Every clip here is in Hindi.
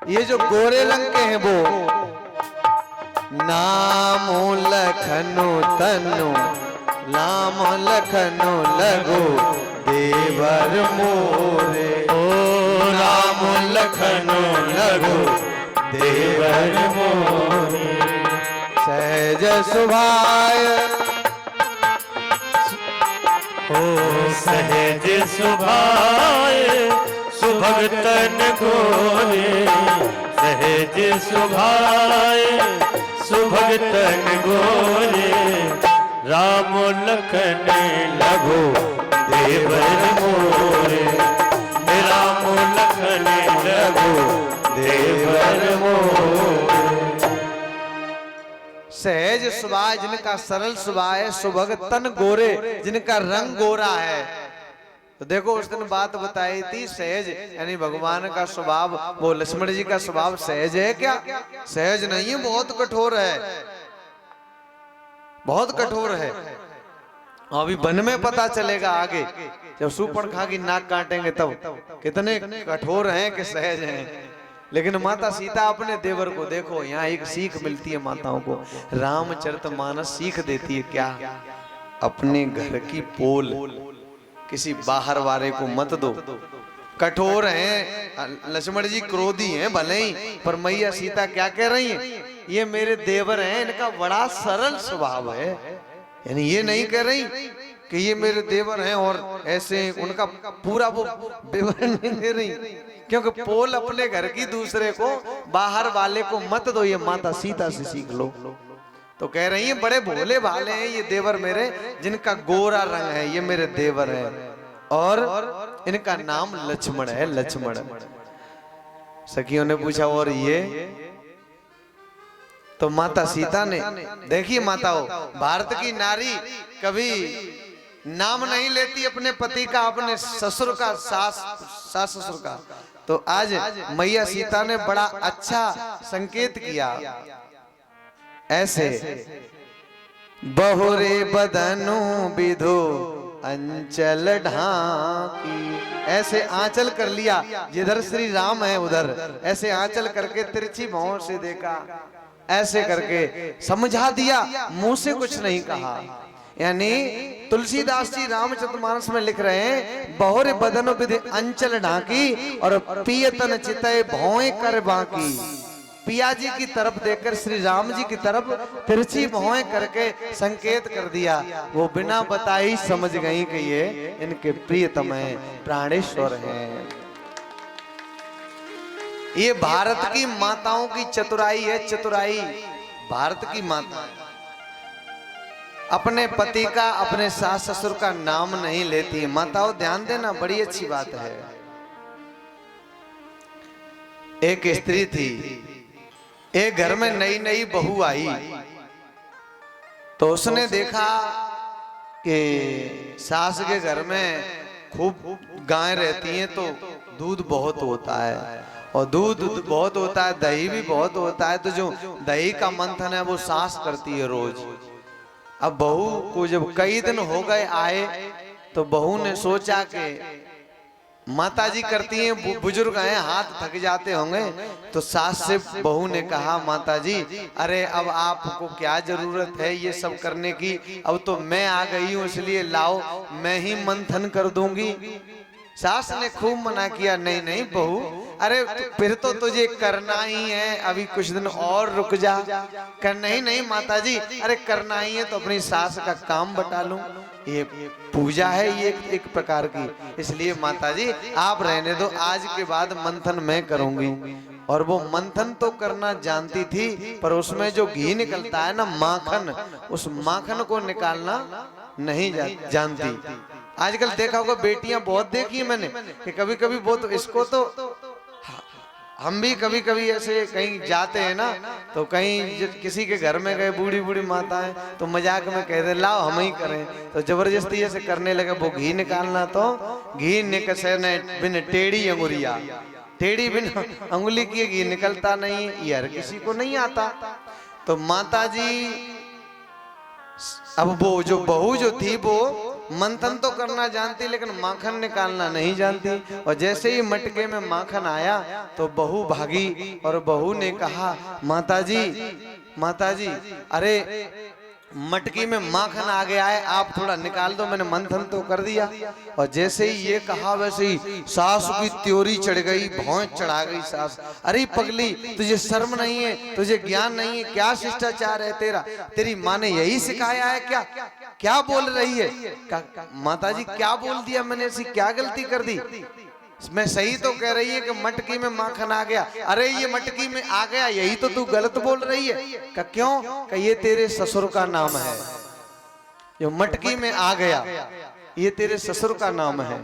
ये जो गोरे रंग के हैं वो नाम लखनु तनु नाम लखनु लगो देवर मोरे। ओ राम लखनु लगो देवर मोरे। सहज सुभाय ओ सहज सुभाय सुभगतन गोरे। सहज सुभाय सुभगतन गोरे। राम लखन लगो देवर मोरे। राम लखन लगो देवर मोरे। सहज सुभाय जिनका सरल स्वभाव है, सुभग तन गोरे जिनका रंग गोरा है। तो देखो उस दिन बात बताई थी सहज यानी भगवान का स्वभाव, वो लक्ष्मण जी का स्वभाव सहज है क्या? सहज नहीं है, बहुत कठोर है, बहुत कठोर है। अभी वन में पता चलेगा आगे, जब सूर्पणखा की नाक काटेंगे तब कितने कठोर हैं कि सहज हैं। लेकिन माता सीता अपने देवर को देखो, यहाँ एक सीख मिलती है माताओं को। रामचरितमानस सीख देती है क्या? अपने घर की पोल किसी बाहर वाले को मत दो। कठोर हैं लक्ष्मण जी, क्रोधी हैं भले ही, पर मैया सीता क्या कह रही हैं? ये मेरे देवर हैं, इनका बड़ा सरल स्वभाव है। यानी ये नहीं कह रही कि ये मेरे देवर हैं और ऐसे उनका पूरा वो विवरण नहीं दे रही, क्योंकि पोल अपने घर की दूसरे को बाहर वाले को मत दो। ये माता सीता से सीख लो। तो कह रही है बड़े भोले भाले हैं ये देवर मेरे, जिनका गोरा रंग है, ये मेरे देवर हैं और इनका नाम लक्ष्मण है, लक्ष्मण। सखियों ने पूछा और ये? तो माता सीता ने, देखिए माताओं, भारत की नारी कभी नाम नहीं लेती अपने पति का, अपने ससुर का, सास ससुर का। तो आज मैया सीता ने बड़ा अच्छा संकेत किया। ऐसे बहुरे बदनु विधो अंचल ढाकी, ऐसे आंचल कर लिया, जिधर श्री राम है उधर ऐसे आंचल करके तिरछी भौं से देखा, ऐसे करके समझा दिया, मुंह से कुछ नहीं कहा। यानी तुलसीदास जी रामचरितमानस में लिख रहे हैं, बहुरे बदन विधि अंचल ढाकी और पियतन चितय भौं कर बाकी। पिया जी की तरफ देखकर श्री राम जी की तरफ तिरछी भौं करके संकेत कर दिया। वो बिना बताई समझ गई कि ये इनके प्रियतम है, प्राणेश्वर हैं। ये भारत की माताओं की चतुराई है, चतुराई। भारत की माता अपने पति का, अपने सास ससुर का नाम नहीं लेती। माताओं ध्यान देना, बड़ी अच्छी बात है। एक स्त्री थी, एक घर में नई नई बहू आई, तो उसने देखा कि सास के घर में खूब गायें रहती हैं, तो दूध बहुत होता है, और दूध बहुत होता है, दही भी बहुत होता है। तो जो दही का मंथन है वो सास करती है रोज। अब बहू को जब कई दिन हो गए आए, तो बहू ने सोचा कि माता जी करती हैं, बुजुर्ग हैं, हाथ थक जाते होंगे। तो सास से बहू ने कहा, माता जी अरे अब आपको क्या जरूरत है ये सब करने की, अब तो मैं आ गई हूँ, इसलिए लाओ मैं ही मंथन कर दूंगी। सास ने खूब मना किया, नहीं नहीं बहू, अरे फिर तो तुझे करना ही है, अभी कुछ दिन और रुक जा। कर नहीं नहीं माता जी, अरे करना ही है तो अपनी सास का काम बटा लूं, ये पूजा है ये एक प्रकार की, इसलिए माता जी आप रहने दो, आज के बाद मंथन मैं करूंगी। और वो मंथन तो करना जानती थी, पर उसमें जो घी निकलता है ना, माखन, उस माखन को निकालना नहीं जानती। आजकल देखा होगा बेटियां बहुत देखी है मैंने कि कभी कभी वो तो इसको तो हम भी कभी कभी ऐसे कहीं जाते हैं ना, तो कहीं किसी के घर में गए, बूढ़ी बूढ़ी माता है, तो मजाक में कहते लाओ हम ही करें, तो जबरदस्ती ऐसे करने लगे। वो घी निकालना तो घी निकसे ने बिन टेढ़ी अंगुरिया, टेढ़ी बिन अंगुली की घी निकलता नहीं, ये हर किसी को नहीं आता। तो माता जी, अब वो जो बहू जो थी वो मंथन तो करना जानती लेकिन माखन निकालना नहीं जानती। और जैसे ही मटके में माखन आया तो बहू भागी और बहू ने कहा माताजी अरे मटकी में माखन आ गया है, आप थोड़ा निकाल दो, मैंने मंथन तो कर दिया। और जैसे ही ये कहा वैसे ही सास की त्योरी चढ़ गई, भौंच चढ़ा गई सास। अरे पगली, तुझे शर्म नहीं है, तुझे ज्ञान नहीं है, क्या शिष्टाचार है तेरा? तेरी माँ ने यही सिखाया है क्या? क्या बोल रही है? माताजी क्या बोल दिया मैंने, ऐसी क्या गलती कर दी? मैं सही तो कह रही है कि मटकी में माखन आ गया। अरे ये मटकी में आ गया यही तो तू गलत बोल रही है। क्यों? ये तेरे ससुर का नाम है, जो मटकी में आ गया ये तेरे ससुर का नाम है।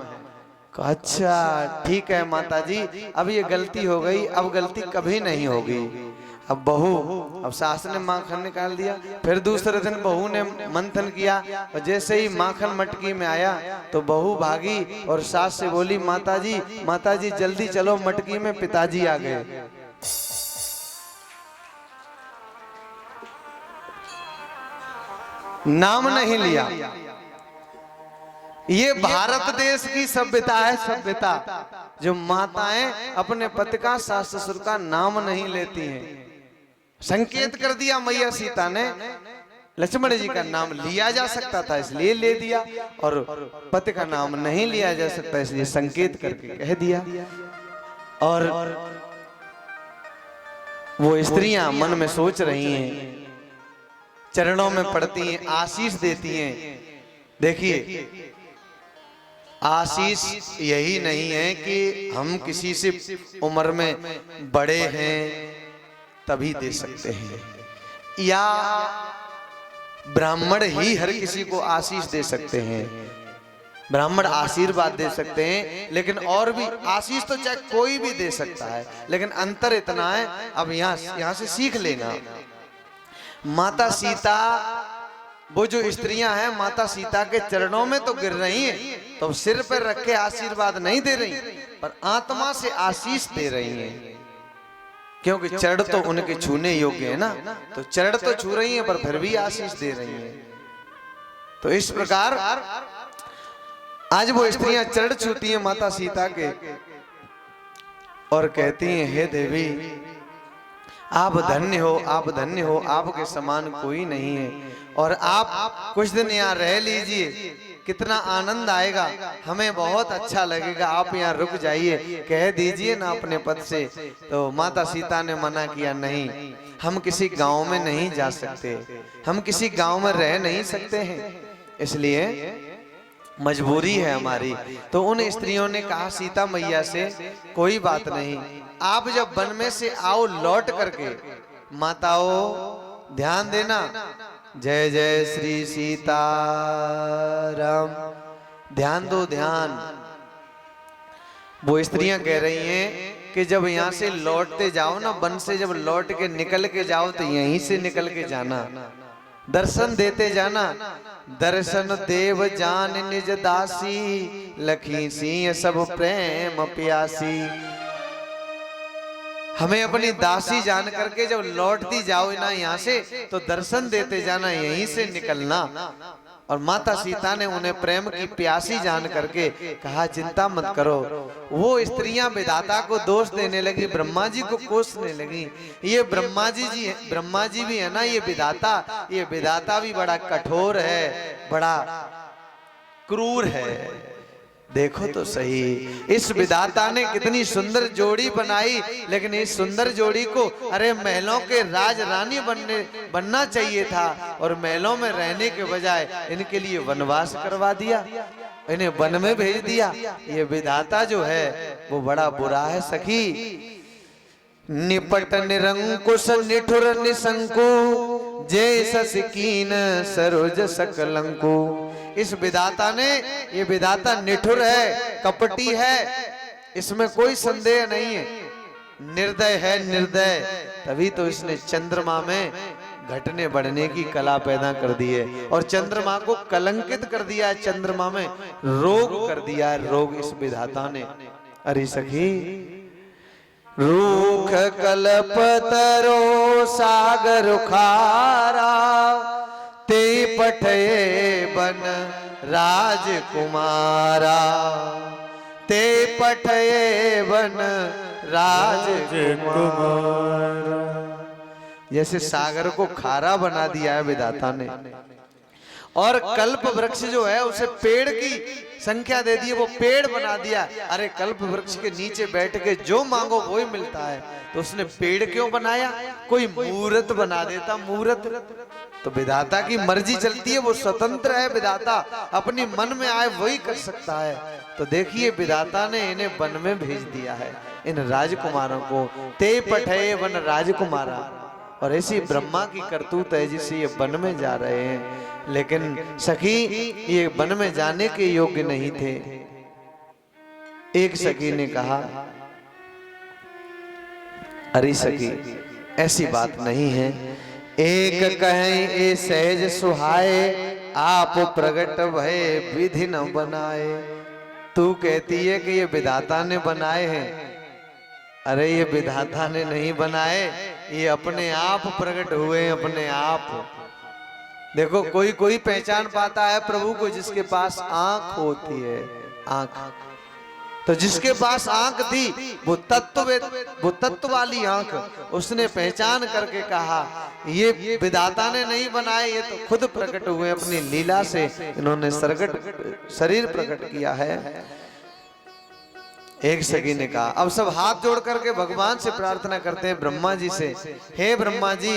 अच्छा ठीक है माताजी, अब ये गलती हो गई, अब गलती कभी नहीं होगी। अब सास ने माखन निकाल दिया। फिर दूसरे दिन बहू ने मंथन किया और जैसे ही माखन मटकी में आया तो बहू भागी और सास से बोली, माताजी जल्दी चलो, मटकी में पिताजी आ गए। नाम नहीं लिया। ये भारत देश की सभ्यता है, सभ्यता जो माताएं अपने पति का, सास ससुर का नाम नहीं लेती हैं। संकेत कर दिया मैया सीता ने, लक्ष्मण जी का नाम लिया जा सकता था इसलिए ले दिया, और पति का नाम नहीं लिया जा सकता इसलिए संकेत करके कह दिया। और वो स्त्रियां मन में सोच रही हैं, चरणों में पड़ती हैं, आशीष देती हैं। देखिए आशीष यही नहीं है कि हम किसी से उम्र में बड़े हैं तभी दे सकते हैं, या ब्राह्मण ही हर किसी को आशीष दे सकते हैं। ब्राह्मण आशीर्वाद दे सकते हैं, लेकिन और भी आशीष तो चाहे कोई भी दे सकता है, लेकिन अंतर इतना है। अब यहाँ से सीख लेना। माता सीता, वो जो स्त्रियां हैं माता सीता के चरणों में तो गिर रही हैं, तो सिर पर रख के आशीर्वाद नहीं दे रही, पर आत्मा से आशीष दे रही हैं। क्योंकि चरण तो उनके छूने योग्य है ना, तो चरण तो छू रही हैं पर फिर भी आशीष दे रही हैं। तो इस प्रकार आज वो स्त्रियां चरण छूती हैं माता सीता के और कहती हैं, हे देवी आप धन्य हो, आप धन्य हो, आपके समान कोई नहीं है। और आप कुछ दिन यहाँ रह लीजिए, कितना आनंद आएगा, हमें बहुत अच्छा लगेगा, आप यहाँ रुक जाइए, कह दीजिए ना अपने पद से। तो माता सीता ने मना किया, नहीं, हम किसी गांव में नहीं जा सकते, हम किसी गांव में रह नहीं सकते हैं, इसलिए मजबूरी है हमारी। तो उन स्त्रियों ने कहा सीता मैया से, कोई बात नहीं, आप जब वन में से आओ लौट करके, माताओं ध्यान देना, जय जय श्री सीता राम, ध्यान दो ध्यान। वो स्त्रियां कह रही हैं कि जब यहाँ से लौटते जाओ ना, वन से जब लौट के निकल के जाओ तो यहीं से निकल के जाना, दर्शन देते जाना। दर्शन देव जान निज दासी, लखी सिंह सब प्रेम प्यासी। हमें अपनी दासी जान करके जब लौटती जाओ ना यहाँ से, तो दर्शन देते जाना, यहीं से निकलना। और माता सीता ने उन्हें प्रेम की प्यासी जान करके कहा, चिंता मत करो। वो स्त्रियां विधाता को दोष देने लगी, ब्रह्मा जी को कोसने लगी। ये ब्रह्मा जी भी है ना, ये विधाता भी बड़ा कठोर है, बड़ा क्रूर है। देखो तो सही, इस विधाता ने कितनी सुंदर जोड़ी बनाई, लेकिन इस सुंदर जोड़ी को अरे महलों के राज रानी बनना चाहिए था, और महलों में रहने के बजाय इनके लिए वनवास करवा दिया, इन्हें वन में भेज दिया। ये विधाता जो है वो बड़ा बुरा है सखी। निपट निरंकुश निठुर निशंकु, जय ससकीन सरोज सकलंकु। इस विधाता ने, ये विधाता निठुर है, कपटी है, इसमें कोई संदेह नहीं है, निर्दय है, निर्दय। तभी तो इसने चंद्रमा में घटने बढ़ने की कला पैदा कर दी है, और चंद्रमा को कलंकित कर दिया है, चंद्रमा में रोग कर दिया है, रोग इस विधाता ने। अरे सखी, रूख कल्पतरो सागर खारा, ते पठे बन राजकुमारा, ते पठये वन राजकुमारा। जैसे सागर को खारा बना दिया है विधाता ने, और कल्प वृक्ष जो है उसे पेड़ की संख्या दे दी है, वो पेड़ बना दिया। अरे कल्प वृक्ष के नीचे बैठ के जो मांगो वही मिलता है, तो उसने पेड़ क्यों बनाया? कोई मूर्त बना देता, मूर्त। तो विधाता की मर्जी चलती है, वो स्वतंत्र है। विधाता अपनी मन में आए वही कर सकता है। तो देखिए विधाता ने इन्हें वन में भेज दिया है, इन राजकुमारों को। ते पठये वन राजकुमारा। और ऐसी ब्रह्मा की करतूत है जिसे ये वन में जा रहे हैं, लेकिन सखी ये वन में जाने के योग्य नहीं थे। एक सखी ने कहा, अरे सखी ऐसी बात नहीं है। एक कहें ए सहज सुहाए, आप प्रगट भय विधि न बनाए। तू कहती है कि ये विधाता ने बनाए हैं। अरे ये विधाता ने नहीं बनाए, ये अपने आप प्रकट हुए, अपने आप। देखो कोई कोई पहचान पाता है प्रभु को जिसके पास आंख होती है, आंख। तो जिसके पास आंख थी वो तत्व वाली आंख, उसने पहचान करके कहा ये विधाता ने नहीं बनाए, ये तो खुद प्रकट हुए अपनी लीला से। इन्होंने शरीर प्रकट किया है। एक सखी ने कहा, अब सब हाथ जोड़ करके भगवान से प्रार्थना करते हैं, ब्रह्मा जी से। हे ब्रह्मा जी,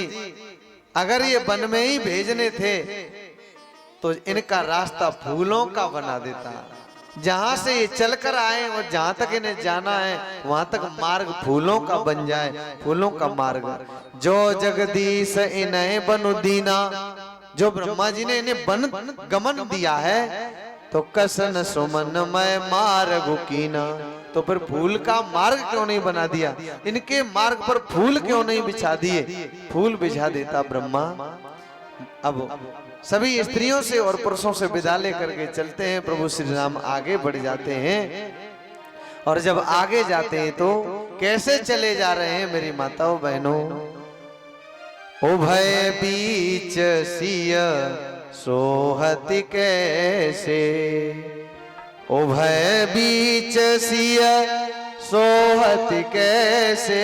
अगर ये वन में ही भेजने थे तो इनका रास्ता फूलों का बना देता। जहां से ये चलकर आए और जहां तक इन्हें जाना है वहां तक मार्ग फूलों का बन जाए, फूलों का मार्ग। जो जगदीश इन्हें बनु दीना, जो ब्रह्मा जी ने इन्हें वन गमन दिया है, तो कसन सुमन मैं मार्ग कीना। तो फिर फूल का मार्ग क्यों नहीं बना दिया? इनके मार्ग पर फूल क्यों नहीं बिछा दिए? फूल बिछा देता ब्रह्मा। अब सभी स्त्रियों से और पुरुषों से विदा लेकर के चलते हैं। प्रभु श्री राम आगे बढ़ जाते हैं, और जब आगे जाते हैं तो कैसे चले जा रहे हैं मेरी माताओं बहनों? उभय बीच सिय सोहति कैसे, उभय बीच सिय सोहति कैसे।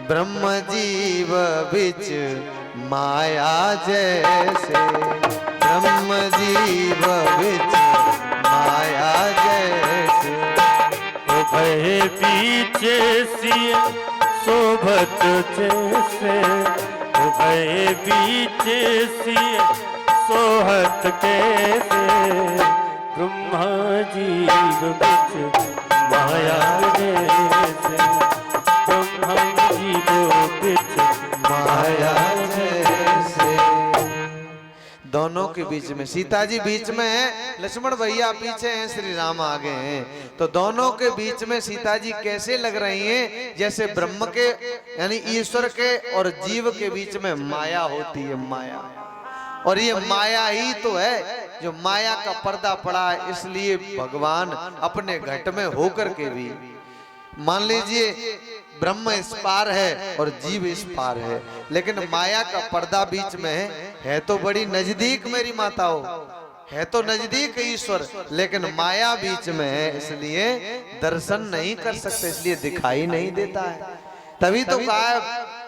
ब्रह्म जीव बिच माया जैसे, ब्रह्म जीव बिच माया जैसे। उभय बीच सिय शोभत जैसे, उभय बीच सिय सोहत कैसे। ब्रह्मा जीव बिच माया जैसे, ब्रह्मा जीव बिच माया जैसे। दोनों के बीच में सीता जी बीच में है, लक्ष्मण भैया पीछे हैं, श्री राम आगे हैं। तो दोनों के बीच में सीता जी कैसे लग रही हैं? जैसे ब्रह्म के यानी ईश्वर के और जीव के बीच में माया होती है, माया। और ये माया ही तो है जो माया का पर्दा पड़ा है। इसलिए भगवान अपने घट में होकर के भी, मान लीजिए ब्रह्म इस पार है और जीव इस पार है, लेकिन माया का पर्दा बीच में है तो बड़ी नजदीक मेरी माताओं, है तो नजदीक ईश्वर, लेकिन माया बीच में है, इसलिए दर्शन नहीं कर सकते, इसलिए दिखाई नहीं देता है। तभी तो कहा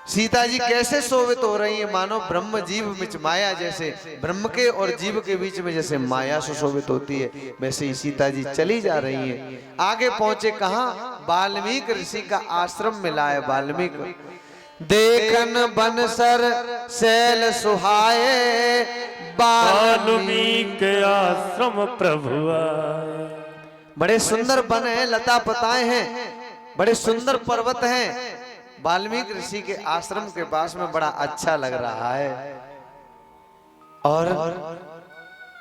सीता जी कैसे शोभित हो रही है, मानो ब्रह्म जीव बिच माया। जैसे ब्रह्म के और जीव के बीच में जैसे माया सुशोभित होती है, वैसे ही सीता जी चली जा रही हैं। आगे पहुंचे कहाँ? वाल्मीकि ऋषि का आश्रम मिला है। वाल्मीकि देखन बनसर शैल सुहाए, वाल्मीकि आश्रम प्रभु आए। बड़े सुंदर वन है, लता पताएं हैं, बड़े सुंदर पर्वत हैं। वाल्मीकि ऋषि के आश्रम के पास में बड़ा अच्छा लग रहा है। और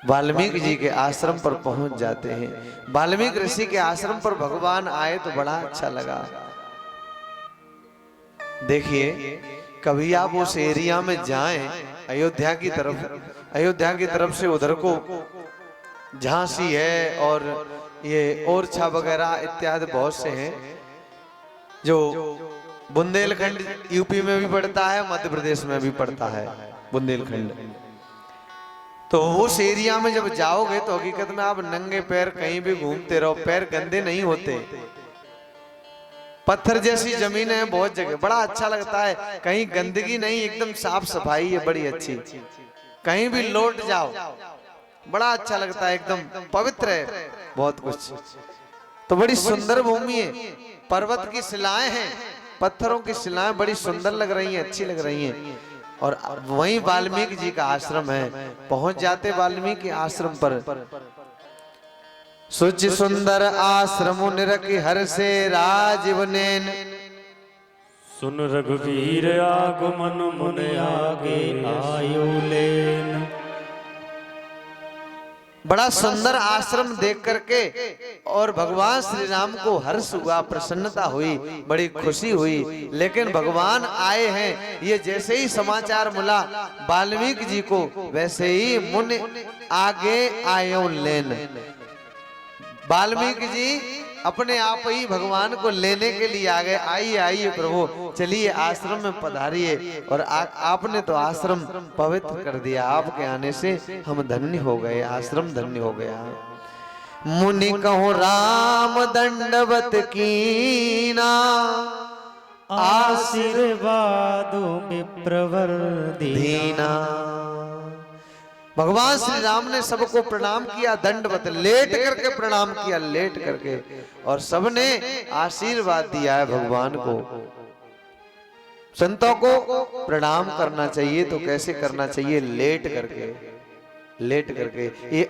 वाल्मीकि जी के आश्रम पर पहुंच जाते हैं। वाल्मीकि ऋषि के आश्रम पर भगवान आए तो बड़ा अच्छा लगा। देखिए कभी आप उस एरिया में जाएं, अयोध्या की तरफ से उधर को झांसी है और ये ओरछा वगैरह इत्यादि बहुत से हैं, जो बुंदेलखंड यूपी में भी पड़ता है, मध्य प्रदेश में भी पड़ता है बुंदेलखंड। तो उस एरिया में जब जाओगे तो हकीकत में आप नंगे पैर कहीं भी घूमते रहो, पैर गंदे नहीं होते। पत्थर जैसी जमीन है बहुत जगह, बड़ा अच्छा लगता है, कहीं गंदगी नहीं, एकदम साफ सफाई है बड़ी अच्छी। कहीं भी लौट जाओ बड़ा अच्छा लगता है, एकदम पवित्र है बहुत कुछ। तो बड़ी सुंदर भूमि है, पर्वत की शिलाएं हैं, पत्थरों की शिलाएं बड़ी सुंदर लग रही हैं, अच्छी लग रही हैं। और वहीं वाल्मीकि जी का आश्रम है। पहुंच जाते वाल्मीकि आश्रम पर। सुच सुंदर आश्रम निरखि हर से राजीव नैन। सुन रघुवीर आगमन मुन आगे आयु लेन। बड़ा सुंदर आश्रम देख करके और भगवान श्री राम को हर्ष हुआ, प्रसन्नता हुई, बड़ी खुशी हुई। लेकिन भगवान आए हैं ये जैसे ही समाचार मिला वाल्मीकि जी को, वैसे ही मुन आगे आयो लेन। वाल्मीकि जी अपने आप ही भगवान को लेने के लिए आ गए। आइए आइए प्रभु, चलिए आश्रम में पधारिए। और आपने तो आश्रम पवित्र कर दिया, आपके आने से हम धन्य हो गए, आश्रम धन्य हो गया। मुनि कहो राम दंडवत कीना। आशीर्वादों में प्रवर दीना। भगवान श्री राम ने सबको प्रणाम किया, दंडवत, लेट करके प्रणाम किया, लेट करके। और सबने आशीर्वाद दिया है भगवान को। संतों को प्रणाम करना चाहिए तो कैसे करना चाहिए? लेट करके, लेट करके। ये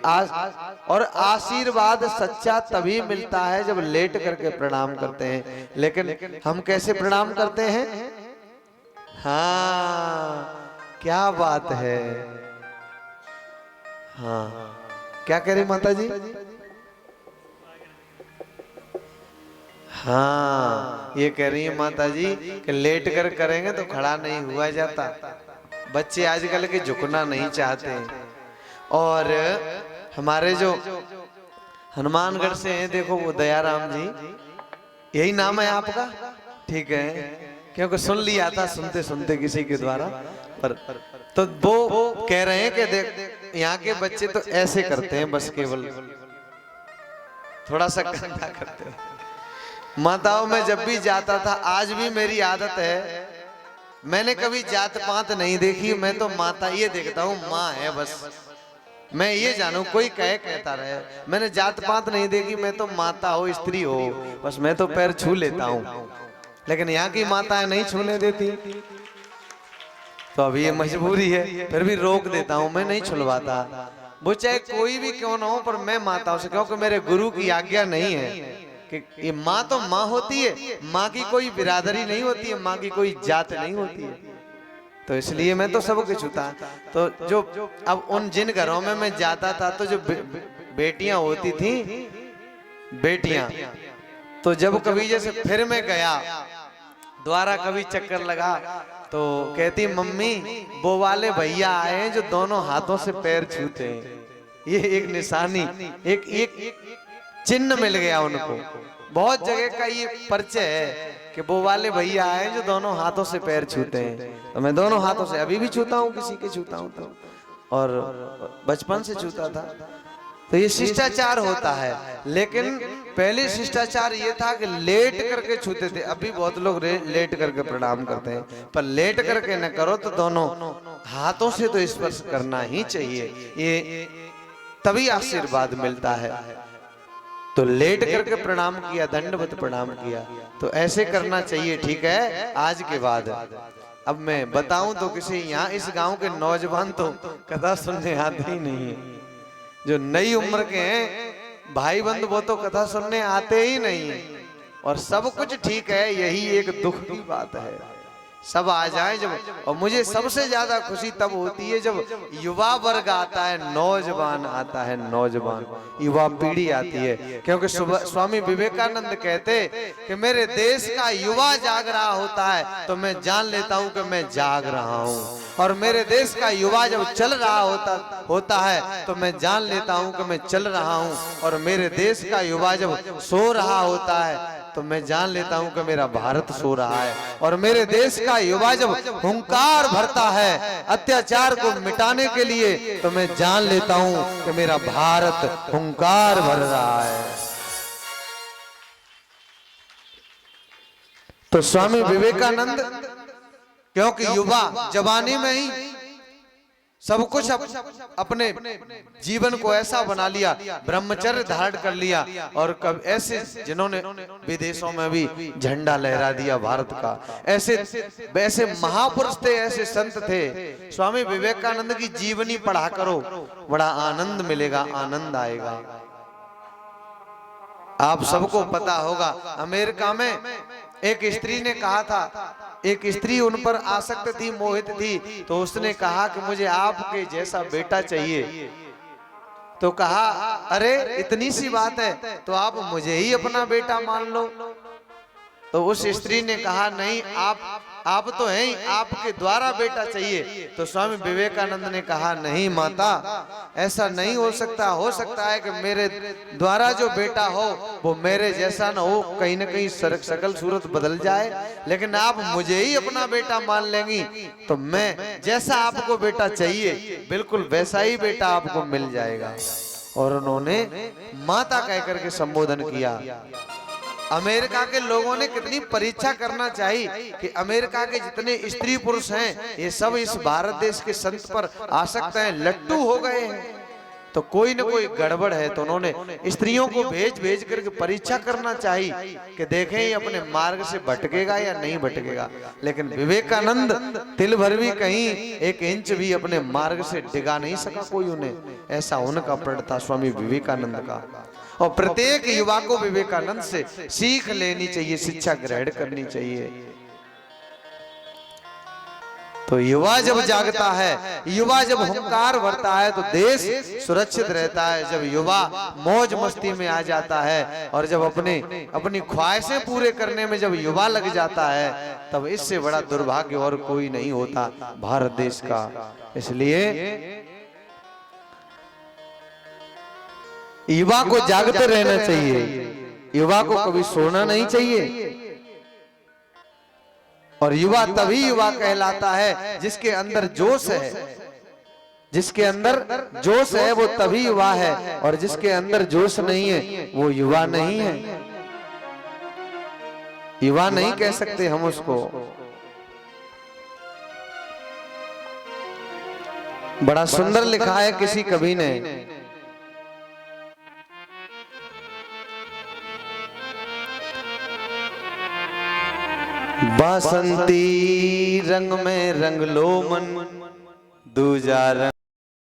और आशीर्वाद सच्चा तभी मिलता है जब लेट करके प्रणाम करते हैं। लेकिन हम कैसे प्रणाम करते हैं? हाँ, क्या बात है। हाँ, क्या कह रही माता जी? हाँ, ये कह रही है माता जी कि लेट कर करेंगे तो खड़ा नहीं हुआ जाता। बच्चे आजकल के झुकना नहीं चाहते। और हमारे जो हनुमानगढ़ से हैं, देखो वो दयाराम जी, यही नाम है आपका? ठीक है, क्योंकि सुन लिया था सुनते सुनते किसी के द्वारा। पर तो वो कह रहे हैं कि देख यहाँ के बच्चे तो ऐसे करते हैं, बस केवल थोड़ा सा गंदा करते हैं। माताओं में जब भी जाता था, आज भी मेरी आदत है, मैंने कभी जात पात नहीं देखी, मैं तो माता ये देखता हूँ, माँ है बस। मैं ये जानू, कोई कहता रहे, मैंने जात पात नहीं देखी, मैं तो माता हो स्त्री हो बस, मैं तो पैर छू लेता हूँ। लेकिन यहाँ की माताएं नहीं छूने देती, तो अभी ये मजबूरी है, फिर भी रोक देता हूं, मैं नहीं छुलवाता। वो चाहे कोई भी क्यों ना हो, पर मैं माताओं से, क्योंकि मेरे गुरु की आज्ञा नहीं है कि ये माँ तो माँ होती है, माँ की कोई बिरादरी नहीं होती है, माँ की कोई जात नहीं होती है। तो इसलिए मैं तो सबको छूता। तो जो अब उन जिन घरों में मैं जाता था, तो जो बेटियां होती थी, बेटियां, तो जब कभी जैसे फिर मैं गया द्वारा, कभी चक्कर लगा, तो कहती मम्मी वो वाले भैया आए हैं जो दोनों हाथों से पैर छूते हैं। ये एक निशानी, एक चिन्ह मिल गया उनको। बहुत जगह का ये परिचय है कि वो वाले भैया आए हैं जो दोनों हाथों से पैर छूते हैं। तो मैं दोनों हाथों से अभी भी छूता हूँ, किसी के छूता हूँ तो, और बचपन से छूता था। तो ये शिष्टाचार होता है। लेकिन पहले शिष्टाचार ये था कि लेट करके छूते थे, अभी बहुत लोग लेट करके प्रणाम करते हैं, पर लेट करके न करो, तो दोनों हाथों से तो स्पर्श करना ही चाहिए, ये तभी आशीर्वाद मिलता है। तो लेट करके प्रणाम किया, दंडवत प्रणाम किया, तो ऐसे करना चाहिए। ठीक है, आज के बाद अब मैं बताऊं तो किसी यहाँ इस गांव के नौजवान तो कथा सुनने आते ही नहीं है। जो नई उम्र के हैं भाई बंधु, वो तो कथा सुनने आते ही नहीं है। और सब कुछ ठीक है, यही एक दुख की बात है, सब आ जाए जब। और मुझे सबसे ज्यादा खुशी तब होती है जब युवा वर्ग आता है, नौजवान आता है, नौजवान युवा पीढ़ी आती है। क्योंकि स्वामी विवेकानंद कहते कि मेरे देश का युवा जाग रहा होता है तो मैं जान लेता हूं कि मैं जाग रहा हूं, और मेरे देश का युवा जब चल रहा होता है तो मैं जान लेता हूं कि मैं चल रहा हूं, और मेरे देश का युवा जब सो रहा होता है तो मैं जान लेता हूं कि मेरा भारत सो रहा है। और मेरे देश का युवा जब हुंकार भरता है अत्याचार को मिटाने के लिए, तो मैं जान लेता हूं कि मेरा भारत हुंकार भर रहा है। तो स्वामी विवेकानंद, क्योंकि युवा जवानी में ही सब कुछ अपने जीवन को ऐसा बना लिया, ब्रह्मचर्य धारण कर लिया, और कब ऐसे जिन्होंने विदेशों में भी झंडा लहरा दिया भारत का, ऐसे वैसे महापुरुष थे, ऐसे संत थे। स्वामी विवेकानंद की जीवनी पढ़ा करो, बड़ा आनंद मिलेगा, आनंद आएगा। आप सबको पता होगा, अमेरिका में एक स्त्री ने कहा था, एक स्त्री उन पर आसक्त थी, मोहित थी, तो उसने कहा कि मुझे आपके जैसा बेटा चाहिए। तो कहा अरे इतनी सी बात है तो आप मुझे ही अपना बेटा मान लो। तो उस स्त्री ने कहा नहीं, आप तो हैं ही, आपके द्वारा बेटा चाहिए। तो स्वामी विवेकानंद ने कहा नहीं माता, ऐसा नहीं हो सकता। हो सकता है कि मेरे द्वारा जो बेटा हो वो मेरे जैसा ना हो, कहीं ना कहीं शकल सूरत बदल जाए, लेकिन आप मुझे ही अपना बेटा मान लेंगी तो मैं जैसा आपको बेटा चाहिए बिल्कुल वैसा ही बेटा आपको मिल जाएगा। और उन्होंने माता कहकर के संबोधन किया। अमेरिका के लोगों ने कितनी परीक्षा करना चाहिए कि अमेरिका के जितने स्त्री पुरुष हैं ये सब इस भारत देश के संत पर आसक्त हैं, लट्टू हो गए हैं। तो कोई न कोई गड़बड़ है। तो उन्होंने स्त्रियों को भेज करके परीक्षा करना चाहिए कि देखें ये अपने मार्ग से भटकेगा या नहीं भटकेगा। लेकिन विवेकानंद तिल भर भी कहीं 1 इंच भी अपने मार्ग से डिगा नहीं सका कोई उन्हें, ऐसा उनका प्रण था स्वामी विवेकानंद का। और प्रत्येक युवा को विवेकानंद से सीख लेनी चाहिए, शिक्षा ग्रहण करनी चाहिए। तो युवा जब जागता है, युवा जब हुंकार भरता है तो देश सुरक्षित रहता है। जब युवा मौज मस्ती में आ जाता है और जब अपनी ख्वाहिशें पूरे करने में जब युवा लग जाता है, तब इससे बड़ा दुर्भाग्य और कोई नहीं होता भारत देश का। इसलिए युवा को जागते रहना चाहिए, युवा को कभी सोना नहीं चाहिए। और युवा तभी युवा कहलाता है जिसके अंदर जोश है, जिसके अंदर जोश है वो तभी युवा है, और जिसके अंदर जोश नहीं है वो युवा नहीं है। युवा नहीं कह सकते हम उसको। बड़ा सुंदर लिखा है किसी कवि ने, बासंती रंग में रंग लो मन, दूजा रंग